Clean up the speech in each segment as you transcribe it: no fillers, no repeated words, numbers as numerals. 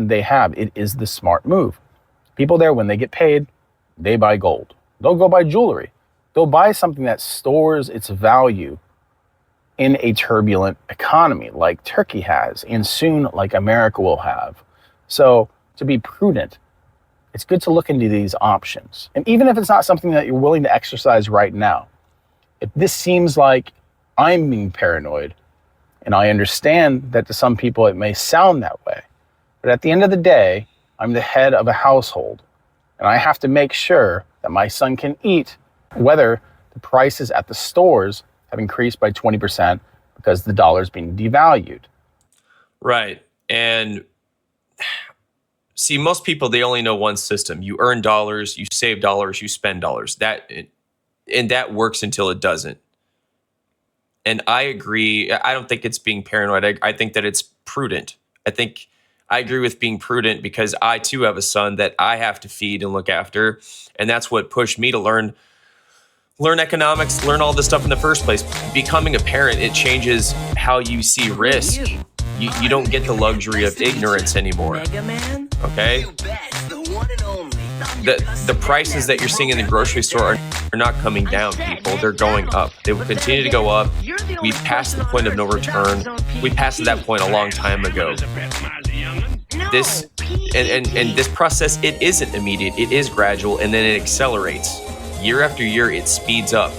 they have, it is the smart move. People there, when they get paid, they buy gold. They'll go buy jewelry. They'll buy something that stores its value in a turbulent economy like Turkey has, and soon like America will have. So to be prudent, it's good to look into these options. And even if it's not something that you're willing to exercise right now, if this seems like I'm being paranoid, and I understand that to some people it may sound that way, but at the end of the day, I'm the head of a household, and I have to make sure that my son can eat, whether the prices at the stores have increased by 20% because the dollar is being devalued. Right. And see, most people, they only know one system. You earn dollars, you save dollars, you spend dollars. And that works until it doesn't. And I agree. I don't think it's being paranoid. I think that it's prudent. I agree with being prudent because I too have a son that I have to feed and look after. And that's what pushed me to learn economics, learn all this stuff in the first place. Becoming a parent, it changes how you see risk. You don't get the luxury of ignorance anymore. Okay? The prices that you're seeing in the grocery store are not coming down, people. They're going up. They will continue to go up. We've passed the point of no return. We passed that point a long time ago. This and this process, it isn't immediate. It is gradual, and then it accelerates. Year after year, it speeds up.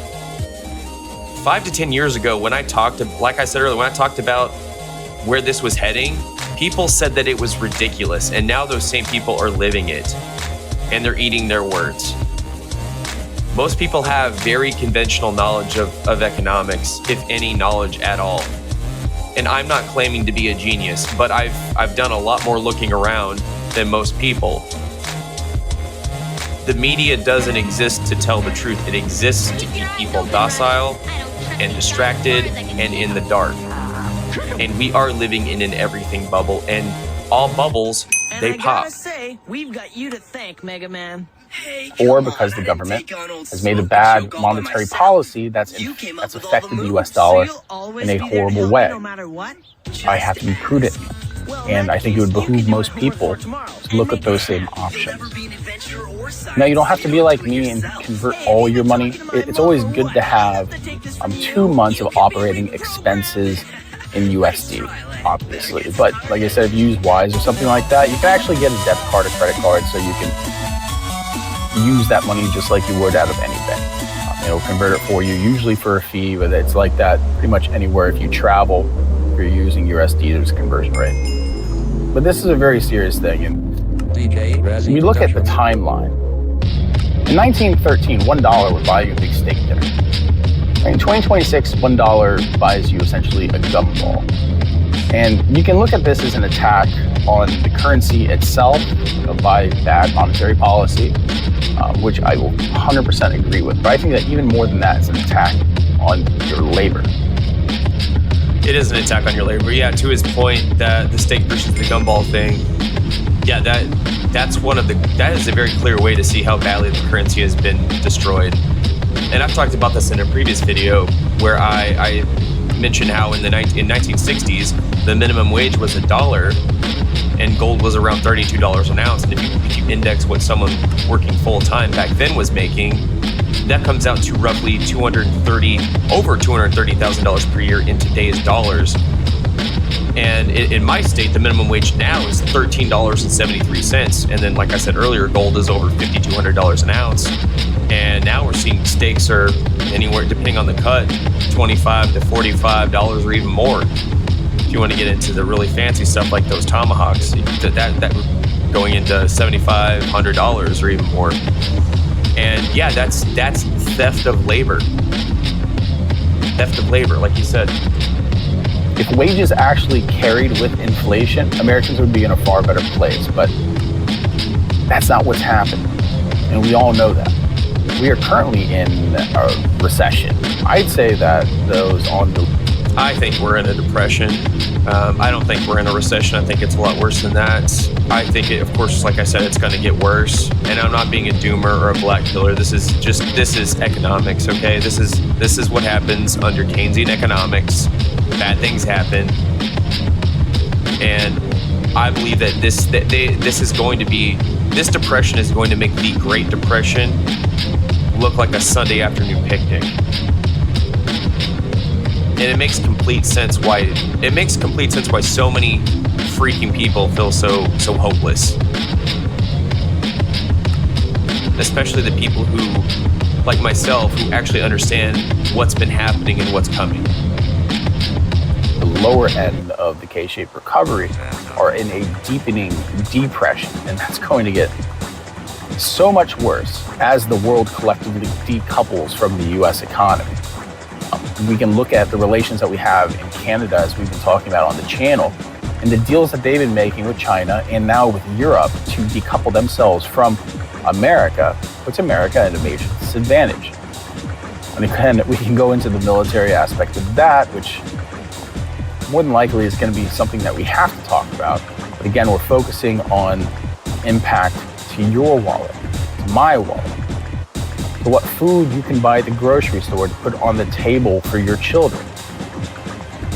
5 to 10 years ago, when I talked about where this was heading, people said that it was ridiculous, and now those same people are living it, and they're eating their words. Most people have very conventional knowledge of economics, if any knowledge at all. And I'm not claiming to be a genius, but I've done a lot more looking around than most people. The media doesn't exist to tell the truth. It exists to keep people docile and distracted and in the dark. And we are living in an everything bubble, and all bubbles, they pop. We've got you to thank, Mega Man. Or because the government has made a bad monetary policy that's affected the US dollar in a horrible way. I have to be prudent. And I think it would behoove most people to look at those same options. Now, you don't have to be like me and convert all your money. It's always good to have 2 months of operating expenses in USD, obviously. But like I said, if you use Wise or something like that, you can actually get a debit card or credit card so you can use that money just like you would out of any bank. It'll convert it for you, usually for a fee, but it's like that pretty much anywhere. If you travel, if you're using USD, there's a conversion rate. But this is a very serious thing. And when you look at the timeline, in 1913, $1 would buy you a big steak dinner. In 2026, $1 buys you essentially a gumball. And you can look at this as an attack on the currency itself by bad monetary policy, which I will 100% agree with. But I think that even more than that, it's an attack on your labor. It is an attack on your labor. Yeah, to his point, that the steak versus the gumball thing, yeah, that is a very clear way to see how badly the currency has been destroyed. And I've talked about this in a previous video where I mentioned how in 1960s, the minimum wage was $1 and gold was around $32 an ounce. And if you index what someone working full time back then was making, that comes out to roughly over $230,000 per year in today's dollars. And in my state, the minimum wage now is $13.73. And then, like I said earlier, gold is over $5,200 an ounce. And now we're seeing steaks are anywhere, depending on the cut, $25 to $45 or even more. If you want to get into the really fancy stuff like those tomahawks, that going into $7,500 or even more. And yeah, that's theft of labor. Theft of labor, like you said. If wages actually carried with inflation, Americans would be in a far better place. But that's not what's happened. And we all know that. We are currently in a recession. I'd say that those on the... I think we're in a depression. I don't think we're in a recession. I think it's a lot worse than that. I think, of course, like I said, it's going to get worse. And I'm not being a doomer or a black killer. This is economics, okay? This is what happens under Keynesian economics. Bad things happen. And I believe that this depression is going to make the Great Depression look like a Sunday afternoon picnic. And it makes complete sense why so many freaking people feel so hopeless. Especially the people who, like myself, who actually understand what's been happening and what's coming. The lower end of the K-shaped recovery are in a deepening depression, and that's going to get so much worse as the world collectively decouples from the U.S. economy. We can look at the relations that we have in Canada, as we've been talking about on the channel, and the deals that they've been making with China and now with Europe to decouple themselves from America, puts America at a major disadvantage. And again, we can go into the military aspect of that, which more than likely is going to be something that we have to talk about. But again, we're focusing on impact to your wallet, to my wallet, to what food you can buy at the grocery store to put on the table for your children,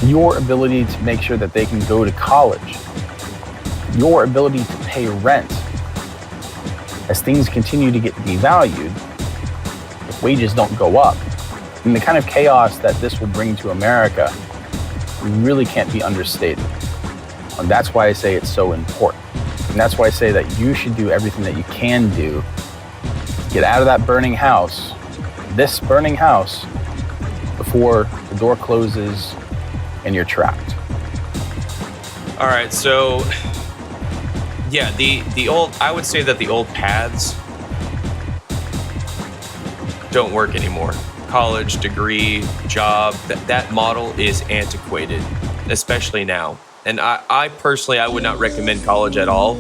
your ability to make sure that they can go to college, your ability to pay rent. As things continue to get devalued, if wages don't go up, and the kind of chaos that this will bring to America really can't be understated. And that's why I say it's so important. And that's why I say that you should do everything that you can do to get out of that burning house, this burning house, before the door closes and you're trapped. All right, so yeah, the old, I would say that the old paths don't work anymore. College, degree, job, that model is antiquated, especially now. And I personally, I would not recommend college at all.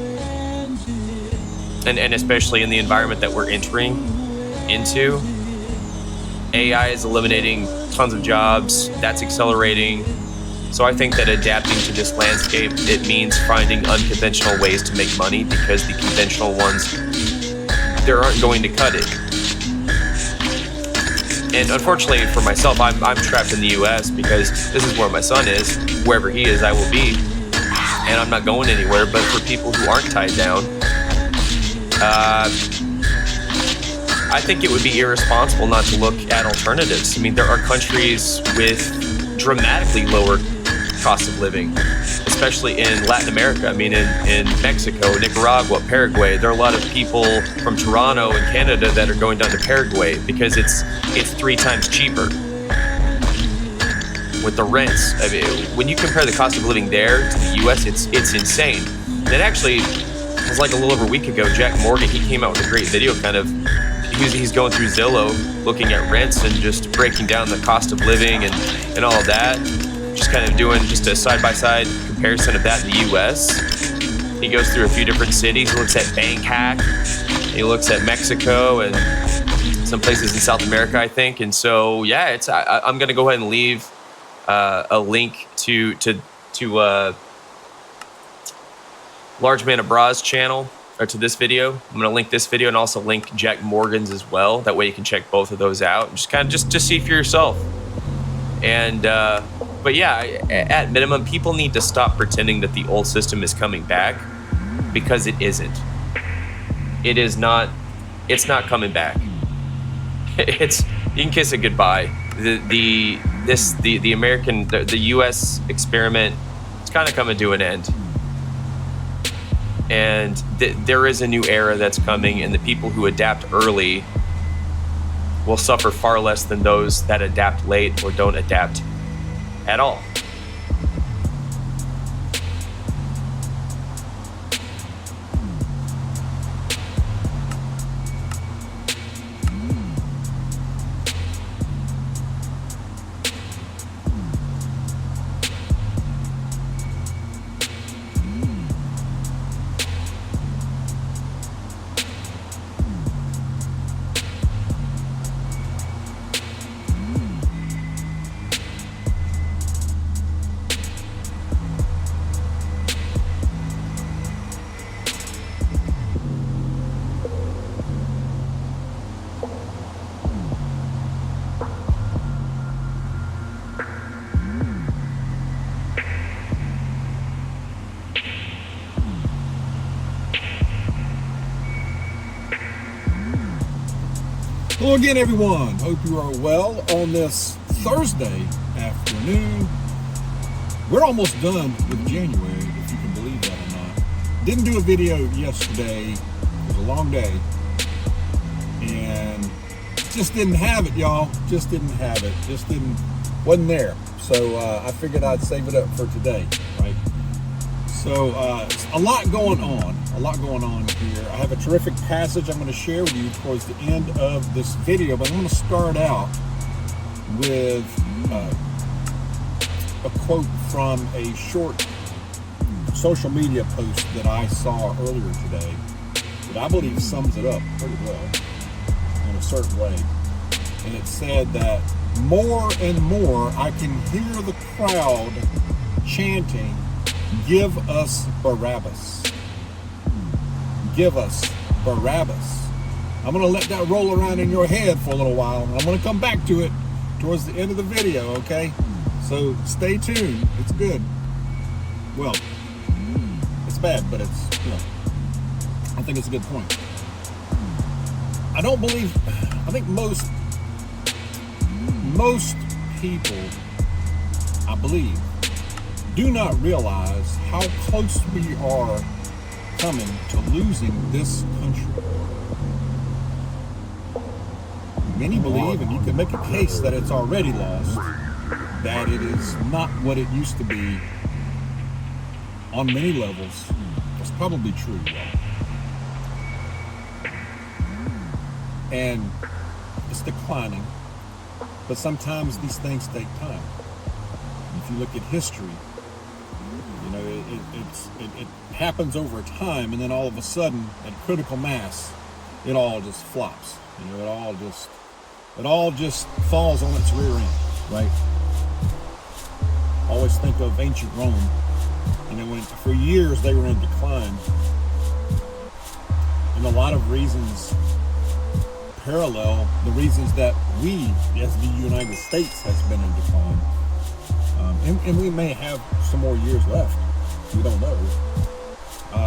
And especially in the environment that we're entering into. AI is eliminating tons of jobs, that's accelerating. So I think that adapting to this landscape, it means finding unconventional ways to make money, because the conventional ones, they aren't going to cut it. And unfortunately for myself, I'm trapped in the US because this is where my son is. Wherever he is, I will be. And I'm not going anywhere. But for people who aren't tied down, I think it would be irresponsible not to look at alternatives. I mean, there are countries with dramatically lower cost of living, especially in Latin America. I mean, in Mexico, Nicaragua, Paraguay, there are a lot of people from Toronto and Canada that are going down to Paraguay because it's 3 times cheaper with the rents. I mean, when you compare the cost of living there to the US, it's insane. And it actually was like a little over a week ago, Jack Morgan, he came out with a great video kind of, he's going through Zillow, looking at rents and just breaking down the cost of living and all of that. Just kind of doing just a side-by-side comparison of that in the US. He goes through a few different cities. He looks at Bangkok. He looks at Mexico and some places in South America, I think. And so, yeah, I'm going to go ahead and leave a link to Large Man Abrad's channel, or to this video. I'm going to link this video and also link Jack Morgan's as well. That way you can check both of those out and just kind of just see for yourself. And but yeah, at minimum, people need to stop pretending that the old system is coming back, because it isn't. It is not. It's not coming back. You can kiss it goodbye. The U.S. experiment, it's kind of coming to an end. And there is a new era that's coming, and the people who adapt early will suffer far less than those that adapt late or don't adapt at all. Hello again, everyone. Hope you are well on this Thursday afternoon. We're almost done with January, if you can believe that or not. Didn't do a video yesterday. It was a long day. And just didn't have it, y'all. Just didn't have it. Wasn't there. So I figured I'd save it up for today, right? So a lot going on here. I have a terrific passage I'm going to share with you towards the end of this video, but I'm going to start out with a quote from a short social media post that I saw earlier today that I believe sums it up pretty well in a certain way. And it said that more and more I can hear the crowd chanting, "Give us Barabbas. Give us Barabbas." I'm going to let that roll around in your head for a little while, and I'm going to come back to it towards the end of the video, okay? So stay tuned. It's good. Well, it's bad, but it's, I think it's a good point. I think most people, I believe, do not realize how close we are coming to losing this country. Many believe, and you can make a case that it's already lost, that it is not what it used to be on many levels. That's probably true, y'all. And it's declining, but sometimes these things take time. If you look at history, it happens over time, and then all of a sudden, at critical mass, it all just flops. It all just falls on its rear end, right? Always think of ancient Rome. When for years they were in decline, and a lot of reasons parallel the reasons that we, as the United States, has been in decline. And we may have some more years left. We don't know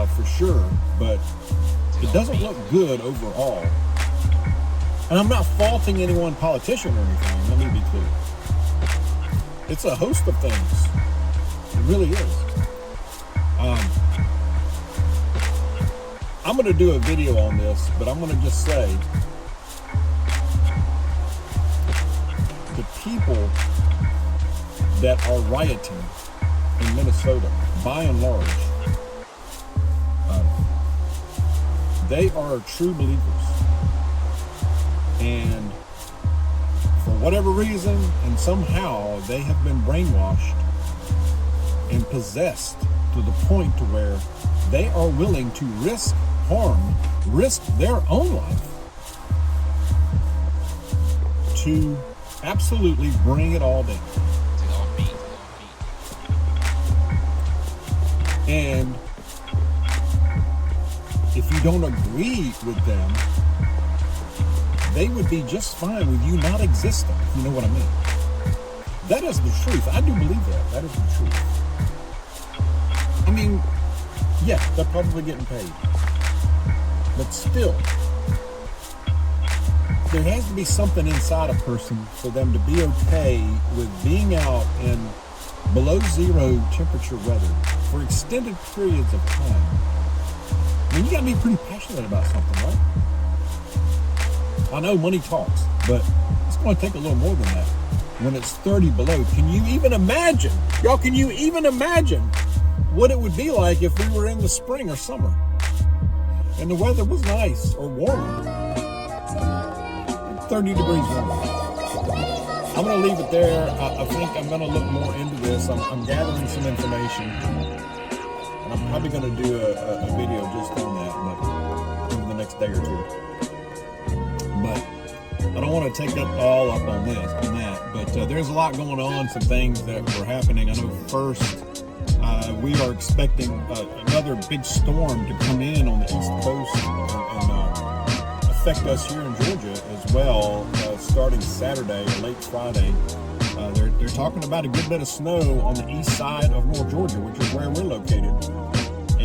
for sure, but it doesn't look good overall. And I'm not faulting any one politician or anything, let me be clear. It's a host of things. It really is. I'm going to do a video on this, but I'm going to just say the people that are rioting in Minnesota, by and large, they are true believers. And for whatever reason, and somehow, they have been brainwashed and possessed to the point to where they are willing to risk harm, risk their own life, to absolutely bring it all down. And if you don't agree with them, they would be just fine with you not existing. You know what I mean? That is the truth. I do believe that. That is the truth. I mean, yeah, they're probably getting paid. But still, there has to be something inside a person for them to be okay with being out in below zero temperature weather for extended periods of time. I mean, you gotta be pretty passionate about something, right? I know money talks, but it's going to take a little more than that. When it's 30 below, can you even imagine? Y'all, can you even imagine what it would be like if we were in the spring or summer and the weather was nice or warmer? 30 degrees warmer. I'm going to leave it there. I think I'm going to look more into this. I'm gathering some information, and I'm probably going to do a video just on that, but over the next day or two. But I don't want to take that all up on that. But there's a lot going on, some things that were happening. I know first, we are expecting another big storm to come in on the East Coast and affect us here in Georgia as well, starting Saturday or late Friday. They're talking about a good bit of snow on the east side of North Georgia, which is where we're located.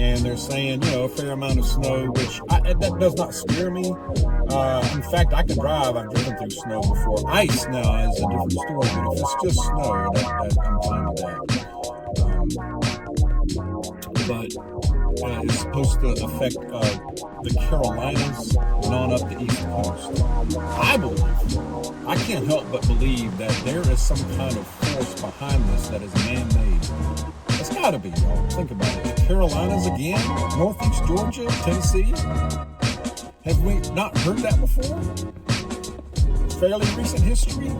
and they're saying, a fair amount of snow, which that does not scare me. In fact, I can drive. I've driven through snow before. Ice now is a different story, but if it's just snow, I'm fine with that. But it's supposed to affect the Carolinas and on up the East Coast. I can't help but believe that there is some kind of force behind this that is man-made. It's got to be, y'all. Think about it. The Carolinas again, Northeast Georgia, Tennessee. Have we not heard that before? Fairly recent history.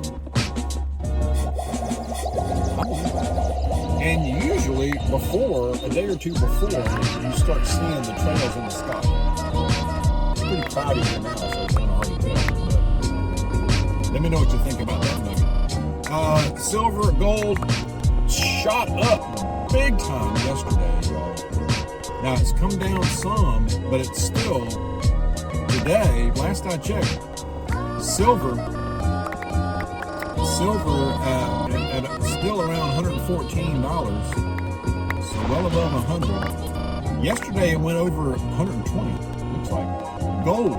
And usually before, a day or two before, you start seeing the trails in the sky. It's pretty cloudy here now, so it's kind of hard to tell. But let me know what you think about that nugget. Silver, gold shot up big time yesterday, y'all. Now it's come down some, but it's still, today, last I checked, silver at still around $114, so well above 100. Yesterday it went over 120, looks like. Gold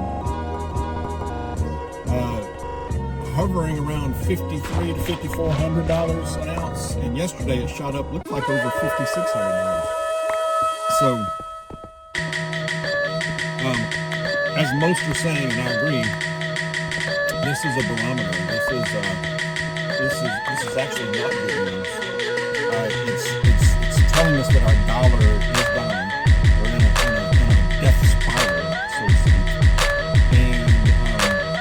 hovering around $5,300 to $5,400 an ounce, and yesterday it shot up, looked like over $5,600. So, as most are saying, and I agree, this is a barometer. This is actually not good news. It's telling us that our dollar is dying. We're in a death spiral, so to speak, and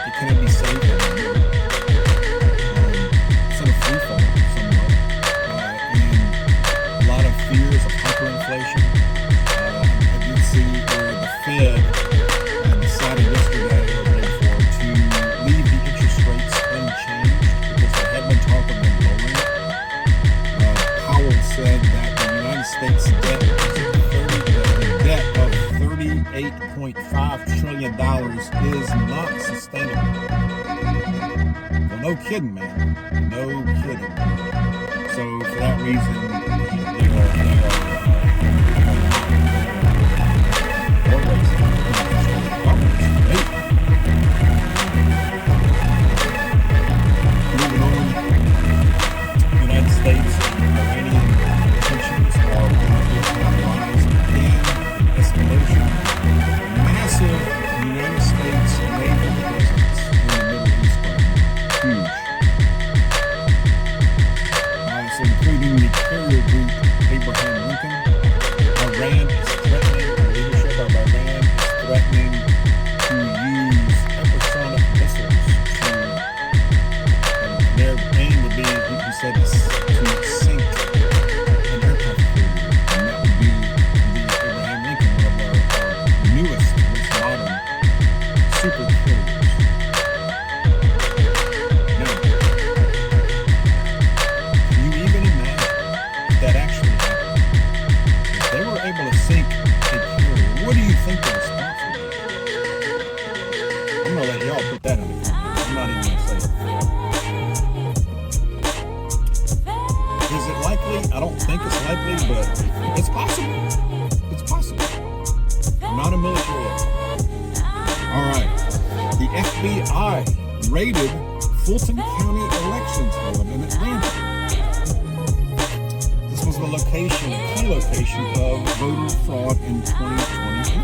it cannot be saved anymore. It's in a free fall somewhat, and a lot of fears of hyperinflation. I did see where the Fed decided yesterday or the day before to leave the interest rates unchanged because they had been talking about lowering it. Powell said that the United States debt of $38.5 trillion is not sustainable. Well, no kidding, man. No kidding. So for that reason, States and Iranian tensions are on the rise and escalation. Massive United States naval presence in the Middle East right now. Huge. So including the carrier group Abraham Lincoln. Iran is threatening, the leadership of Iran is threatening to use hypersonic missiles and their aim would be, he said, to sink an aircraft carrier, and that would be the Abraham Lincoln, one of our newest, most modern super carriers. Now, can you even imagine if that actually happened? If they were able to sink a carrier, what do you think the response would be? I'm going to let y'all put that in the comments. I'm not even going to say it. Is it likely? I don't think it's likely, but it's possible. It's possible. I'm not a military expert. All right. The FBI raided Fulton County Elections Hub in Atlanta. This was the key location of voter fraud in 2020 election.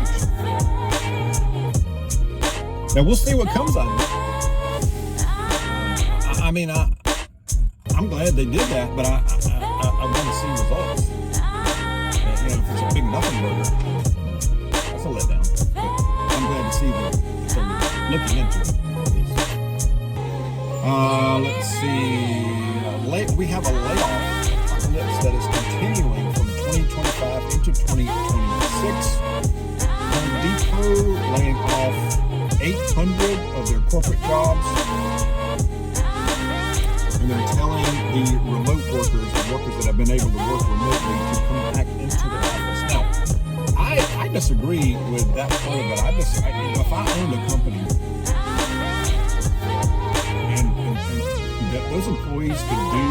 Now we'll see what comes out of it. I'm glad they did that, but I want to see results. If it's a big nothing burger, that's a letdown. But I'm glad to see that they're looking into it. Let's see. We have a layoff apocalypse that is continuing from 2025 into 2026. Home Depot laying off 800 of their corporate jobs. And they're telling the remote workers, the workers that have been able to work remotely, to come back into the office. Now, I disagree with that part of it. If I owned a company and that those employees could do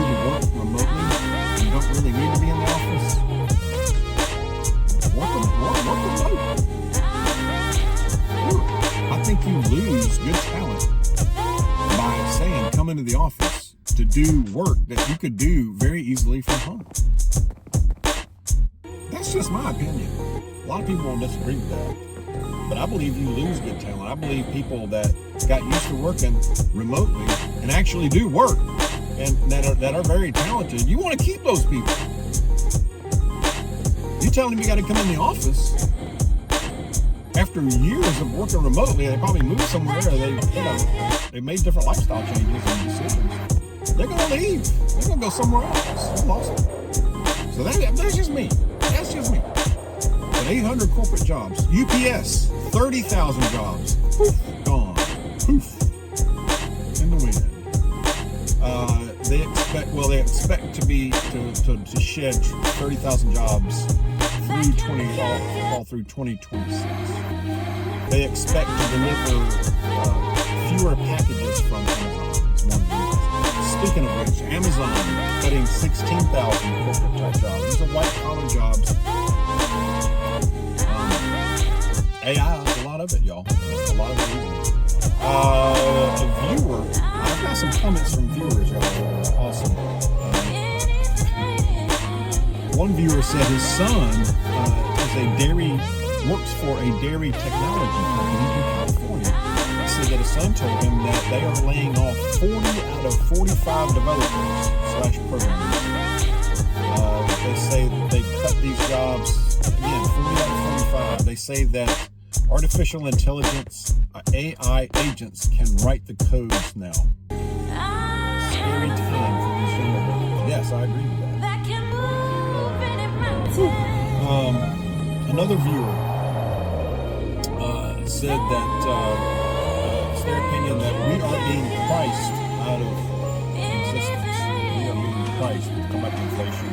the work remotely and don't really need to be in the office, remote. I think you lose good talent by saying come into the office to do work that you could do very easily from home. That's just my opinion. A lot of people will disagree with that. But I believe you lose good talent. I believe people that got used to working remotely and actually do work and that are very talented, you want to keep those people. You telling them you got to come in the office after years of working remotely, they probably moved somewhere, or they made different lifestyle changes and decisions. They're gonna leave. They're gonna go somewhere else. I'm lost. So that's just me. That's just me. But 800 corporate jobs. UPS, 30,000 jobs. Poof, gone. Poof. In the wind. They expect to shed 30,000 jobs all through 2026. They expect to deliver fewer packages from Amazon. Speaking of which, Amazon cutting 16,000 corporate type jobs. These are white collar jobs. AI is a lot of it, y'all. That's a lot of it. A viewer, I've got some comments from viewers, y'all. Awesome. One viewer said his son works for a dairy technology company in California. He said that his son told him that they are laying off 40 out of 45 developers / programmers. They say that they cut these jobs, again, 40 out of 45. They say that artificial intelligence, AI agents can write the codes now. Scary time for these young workers. Yes, I agree with that. Another viewer said that it's their opinion that we are being priced out of existence. We are being priced to come back to inflation,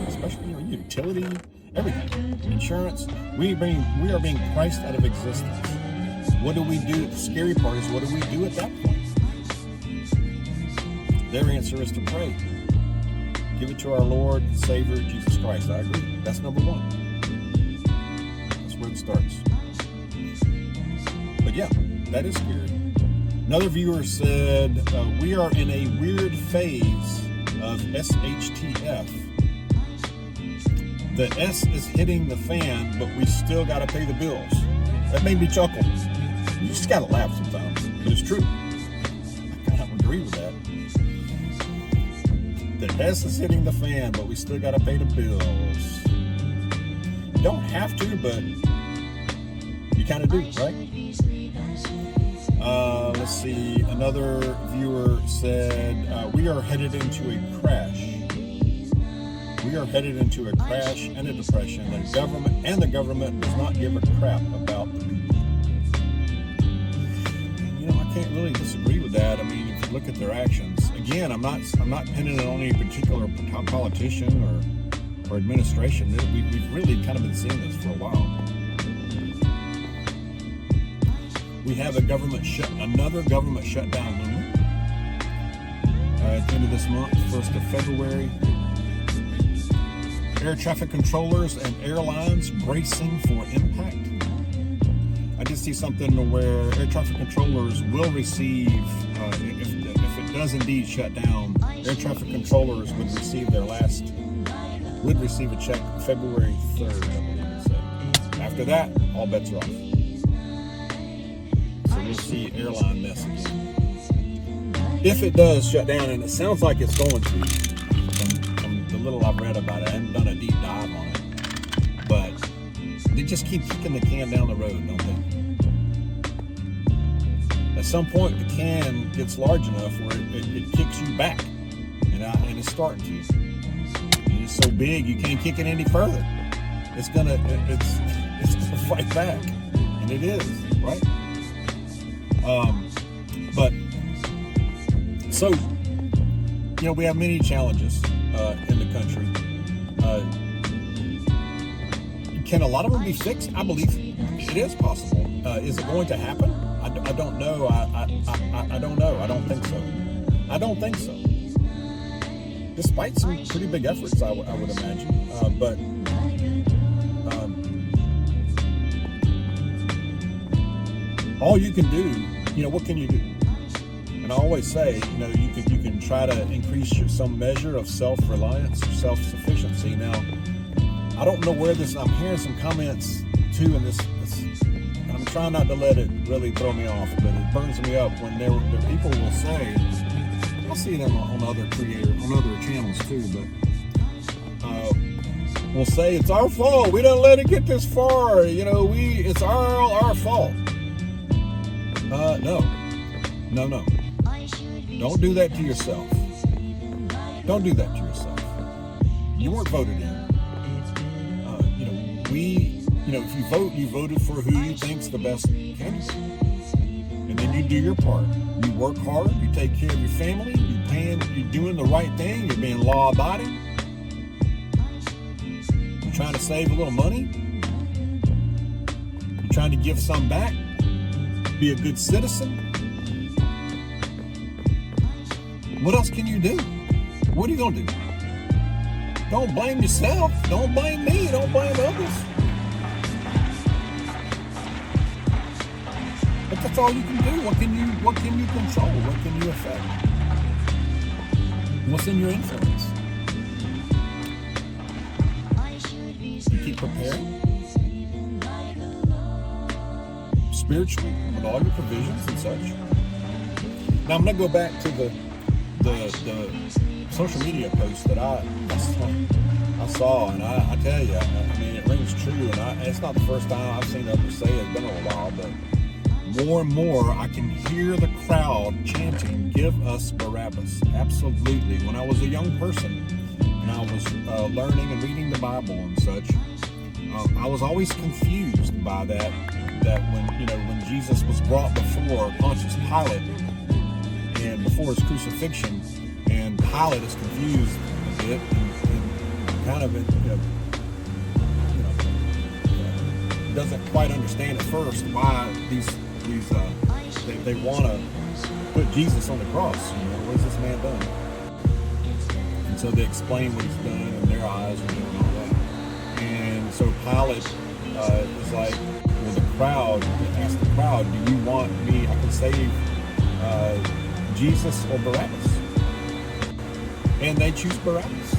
especially utility, everything, insurance. We are being priced out of existence. What do we do? The scary part is, what do we do at that point? Their answer is to pray. Give it to our Lord and Savior, Jesus Christ. I agree. That's number one. That's where it starts. But yeah, that is scary. Another viewer said, we are in a weird phase of SHTF. The S is hitting the fan, but we still got to pay the bills. That made me chuckle. You just got to laugh sometimes, but it's true. I kind of agree with that. The S is hitting the fan, but we still got to pay the bills. Don't have to, but you kind of do, right? Let's see. Another viewer said, we are headed into a crash. We are headed into a crash and a depression. The government does not give a crap about the people. I can't really disagree with that. I mean, if you look at their actions, again, I'm not pinning it on any particular politician or administration. We've really kind of been seeing this for a while. We have another government shutdown looming at the end of this month, 1st of February. Air traffic controllers and airlines bracing for impact. I did see something where air traffic controllers will receive, if it does indeed shut down, air traffic controllers would receive a check February 3rd, I believe it said. After that, all bets are off. So we'll see airline mess again. If it does shut down, and it sounds like it's going to, from the little I've read about it, I haven't done a deep dive on it, but they just keep kicking the can down the road, don't they? At some point, the can gets large enough where it kicks you back, and it's starting to. And it's so big you can't kick it any further. It's gonna fight back, and it is, right? But so we have many challenges in the country. Can a lot of them be fixed? I believe it is possible. Is it going to happen? I don't know. I don't know. I don't think so. Despite some pretty big efforts, I would imagine. But all you can do, what can you do? And I always say, you can try to increase some measure of self-reliance or self-sufficiency. Now, I don't know where I'm hearing some comments too in this, and I'm trying not to let it really throw me off, but it burns me up when there people will say, I'll see it on other channels too, but will say it's our fault. We don't let it get this far. It's our fault. No. Don't do that to yourself. Don't do that to yourself. You weren't voted in. If you vote, you voted for who you think's the best candidate. And then you do your part. You work hard, you take care of your family, you're doing the right thing, you're being law-abiding. You're trying to save a little money. You're trying to give some back. Be a good citizen. What else can you do? What are you going to do? Don't blame yourself. Don't blame me. Don't blame others. But that's all you can do. What can you control? What can you affect? What's in your influence? You keep preparing spiritually with all your provisions and such. Now I'm going to go back to the social media post that I saw, and I tell you, it rings true, and it's not the first time I've seen others say it. It's been a while, but more and more I can hear the crowd chanting, "Give us Barabbas." Absolutely. When I was a young person and I was learning and reading the Bible and such, I was always confused by that when Jesus was brought before Pontius Pilate and before his crucifixion, and Pilate is confused a bit and kind of doesn't quite understand at first why they want to put Jesus on the cross. What has this man done? And so they explain what he's done in their eyes and all that. And so Pilate was like, well, the crowd asked the crowd, do you want me? I can save Jesus or Barabbas? And they choose Barabbas,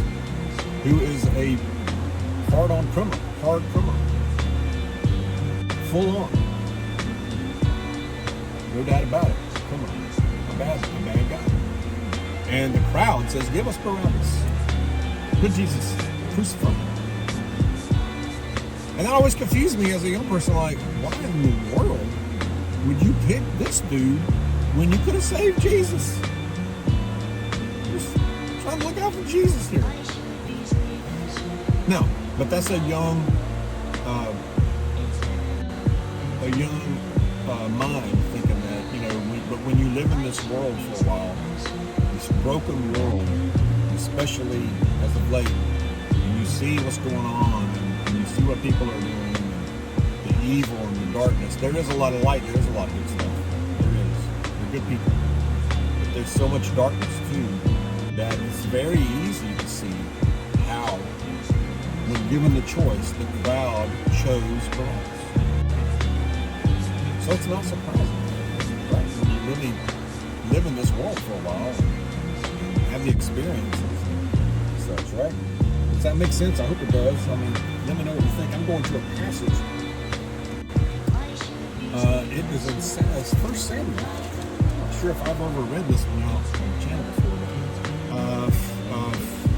who is a hard criminal, full on. No doubt about it. Criminal, a bad guy. And the crowd says, give us Barabbas. Put Jesus, crucify him. And that always confused me as a young person, like, why in the world would you pick this dude when you could have saved Jesus? Just trying to look out for Jesus here. No, but that's a young mind thinking that, but when you live in this world for a while, this broken world, especially as of late, and you see what's going on, and you see what people are doing, and the evil and the darkness, there is a lot of light, there is a lot of good stuff. There is. They're good people. But there's so much darkness too that it's very easy to see how, when given the choice, the crowd chose Barabbas. So it's not surprising, right? When you really live in this world for a while and have the experiences and such, right? Does that make sense? I hope it does. Let me know what you think. I'm going to a passage. It is in 1 Samuel. I'm not sure if I've ever read this one out on the channel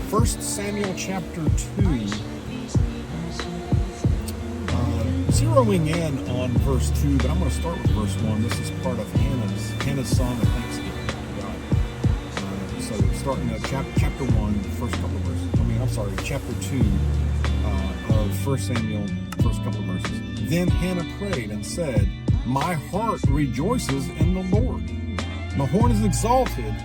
before. 1 Samuel chapter 2. Zeroing in on verse 2, but I'm going to start with verse 1. This is part of Hannah's song of thanksgiving to God. So starting at chapter 1, first couple of verses. Chapter 2 of 1 Samuel, first couple of verses. Then Hannah prayed and said, my heart rejoices in the Lord. My horn is exalted